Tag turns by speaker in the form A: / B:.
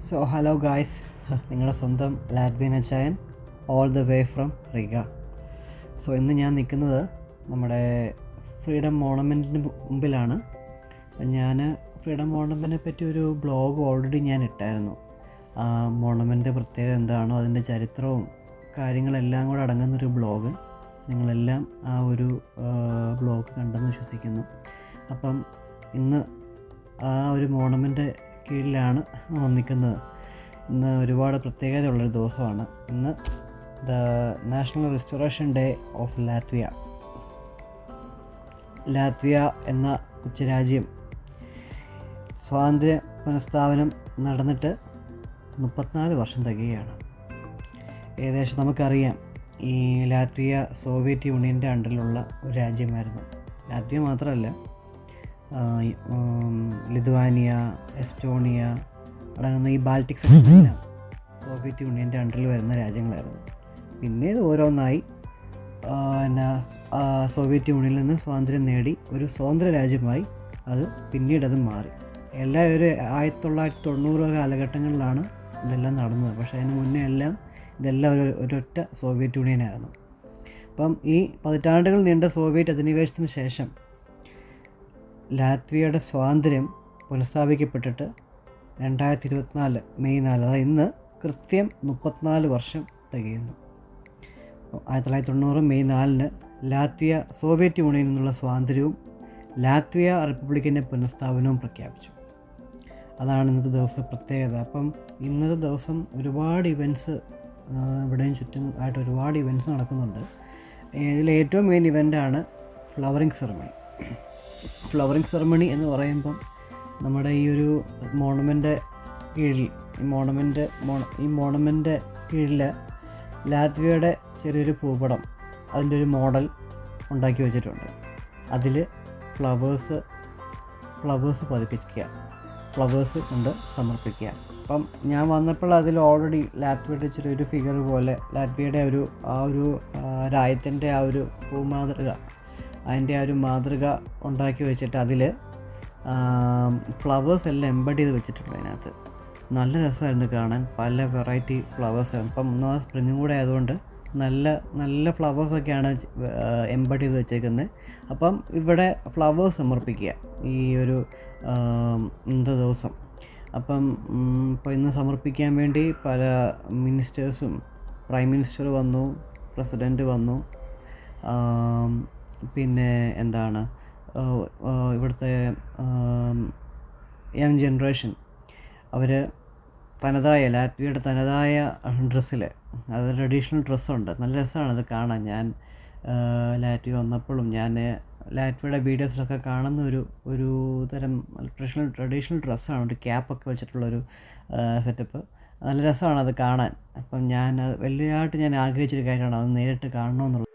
A: So hello guys, നിങ്ങളുടെ സ്വന്തം Latvian അച്ചായൻ all the way from Riga. So ഇന്ന് ഞാൻ നിൽക്കുന്നത് നമ്മുടെ ഫ്രീഡം മോണമെൻറ്റിന് മുമ്പിലാണ്. ഞാൻ ഫ്രീഡം മോണമെൻറ്റിനെ പറ്റി ഒരു ബ്ലോഗ് ഓൾറെഡി ഞാൻ ഇട്ടായിരുന്നു. ആ മോണമെൻ്റ് പ്രത്യേകത എന്താണോ അതിൻ്റെ ചരിത്രവും കാര്യങ്ങളെല്ലാം കൂടെ അടങ്ങുന്നൊരു ബ്ലോഗ്. നിങ്ങളെല്ലാം ആ ഒരു ബ്ലോഗ് കണ്ടെന്ന് വിശ്വസിക്കുന്നു. അപ്പം ഇന്ന് ആ ഒരു മോണമെൻ്റ് കീഴിലാണ് നിൽക്കുന്നത്. ഇന്ന് ഒരുപാട് പ്രത്യേകതയുള്ളൊരു ദിവസമാണ്. ഇന്ന് the national restoration day of Latvia. Latvia എന്ന കൊച്ചുരാജ്യം സ്വാതന്ത്ര്യ പുനഃസ്ഥാപനം നടന്നിട്ട് 34 വർഷം തികയാണ്. ഏകദേശം നമുക്കറിയാം, ഈ ലാറ്റ്വിയ സോവിയറ്റ് യൂണിയൻ്റെ അണ്ടറിലുള്ള ഒരു രാജ്യമായിരുന്നു. ലാറ്റ്വിയ മാത്രമല്ല, ലിത്വാനിയ, എസ്റ്റോണിയ അടങ്ങുന്ന ഈ ബാൾട്ടിക്സ് എല്ലാം സോവിയറ്റ് യൂണിയൻ്റെ അണ്ടറിൽ വരുന്ന രാജ്യങ്ങളായിരുന്നു. പിന്നെ ഇത് ഓരോന്നായി സോവിയറ്റ് യൂണിയനിൽ നിന്ന് സ്വാതന്ത്ര്യം നേടി ഒരു സ്വതന്ത്ര രാജ്യമായി പിന്നീട് മാറി. എല്ലാം ഒരു 1990 കാലഘട്ടങ്ങളിലാണ് ഇതെല്ലാം നടന്നത്. പക്ഷേ അതിന് മുന്നേ ഇതെല്ലാം ഒരൊറ്റ സോവിയറ്റ് യൂണിയനായിരുന്നു. അപ്പം ഈ പതിറ്റാണ്ടുകൾ നീണ്ട സോവിയറ്റ് അധിനിവേശത്തിന് ശേഷം ലാറ്റ്വിയയുടെ സ്വാതന്ത്ര്യം പുനഃസ്ഥാപിക്കപ്പെട്ടിട്ട് 2024 മെയ് 4, അതായത് ഇന്ന് കൃത്യം 34 വർഷം തികയുന്നു. 1990 മെയ് 4 ലാറ്റ്വിയ സോവിയറ്റ് യൂണിയനിൽ നിന്നുള്ള സ്വാതന്ത്ര്യവും ലാറ്റ്വിയ റിപ്പബ്ലിക്കിൻ്റെ പുനഃസ്ഥാപനവും പ്രഖ്യാപിച്ചു. അതാണ് ഇന്നത്തെ ദിവസം പ്രത്യേകത. അപ്പം ഇന്നത്തെ ദിവസം ഒരുപാട് ഇവൻറ്റ്സ് ഇവിടെയും ചുറ്റും ആയിട്ട് ഒരുപാട് ഇവൻറ്റ്സ് നടക്കുന്നുണ്ട്. ഇതിൽ ഏറ്റവും മെയിൻ ഇവൻ്റാണ് ഫ്ലവറിങ് സെറമണി. ഫ്ലവറിങ് സെറമണി എന്ന് പറയുമ്പം നമ്മുടെ ഈ ഒരു മോണമെൻ്റ് കീഴിൽ ഈ മോണമെൻ്റ് കീഴിൽ ലാറ്റ്വിയയുടെ ചെറിയൊരു ഭൂപടം, അതിൻ്റെ ഒരു മോഡൽ ഉണ്ടാക്കി വെച്ചിട്ടുണ്ട്. അതിൽ ഫ്ലവേഴ്സ് പതിപ്പിക്കുക, ഫ്ലവേഴ്സ് കൊണ്ട് സമർപ്പിക്കുക. അപ്പം ഞാൻ വന്നപ്പോൾ അതിൽ ഓൾറെഡി ലാറ്റ്വിയയുടെ ചെറിയൊരു ഫിഗർ പോലെ ലാറ്റ്വിയയുടെ ആ ഒരു രാജ്യത്തിൻ്റെ ആ ഒരു ഭൂമാതൃക, അതിൻ്റെ ആ ഒരു മാതൃക ഉണ്ടാക്കി വെച്ചിട്ട് അതിൽ ഫ്ലവേഴ്സ് എല്ലാം എംബഡ് ചെയ്ത് വെച്ചിട്ടുണ്ട്. അതിനകത്ത് നല്ല രസമായിരുന്നു കാണാൻ. പല വെറൈറ്റി ഫ്ലവേഴ്സ്. ഇപ്പം ഒന്നാമത് സ്പ്രിങ്ങും കൂടെ ആയതുകൊണ്ട് നല്ല ഫ്ലവേഴ്സൊക്കെയാണ് എംബഡ് ചെയ്ത് വെച്ചേക്കുന്നത്. അപ്പം ഇവിടെ ഫ്ലവേഴ്സ് സമർപ്പിക്കുക ഈ ഒരു ഇന്നത്തെ ദിവസം. അപ്പം ഇപ്പോൾ ഇന്ന് സമർപ്പിക്കാൻ വേണ്ടി പല മിനിസ്റ്റേഴ്സും, പ്രൈം മിനിസ്റ്റർ വന്നു, പ്രസിഡൻറ്റ് വന്നു, പിന്നെ ഇവിടുത്തെ യങ് ജനറേഷൻ അവർ ലാറ്റ്വിയയുടെ തനതായ ഡ്രസ്സിൽ, അത് ട്രഡീഷണൽ ഡ്രസ്സുണ്ട്. നല്ല രസമാണ് അത് കാണാൻ. ഞാൻ ലാറ്റ്വിയ വന്നപ്പോഴും ഞാൻ ലാറ്റ്വിയയുടെ വീഡിയോസിലൊക്കെ കാണുന്ന ഒരു തരം ട്രഡീഷണൽ ഡ്രസ്സാണ്. ഒരു ക്യാപ്പൊക്കെ വെച്ചിട്ടുള്ളൊരു സെറ്റപ്പ്. നല്ല രസമാണ് അത് കാണാൻ. അപ്പം വലിയതായിട്ട് ഞാൻ ആഗ്രഹിച്ചൊരു കാര്യമാണ് അത് നേരിട്ട് കാണണമെന്നുള്ളത്.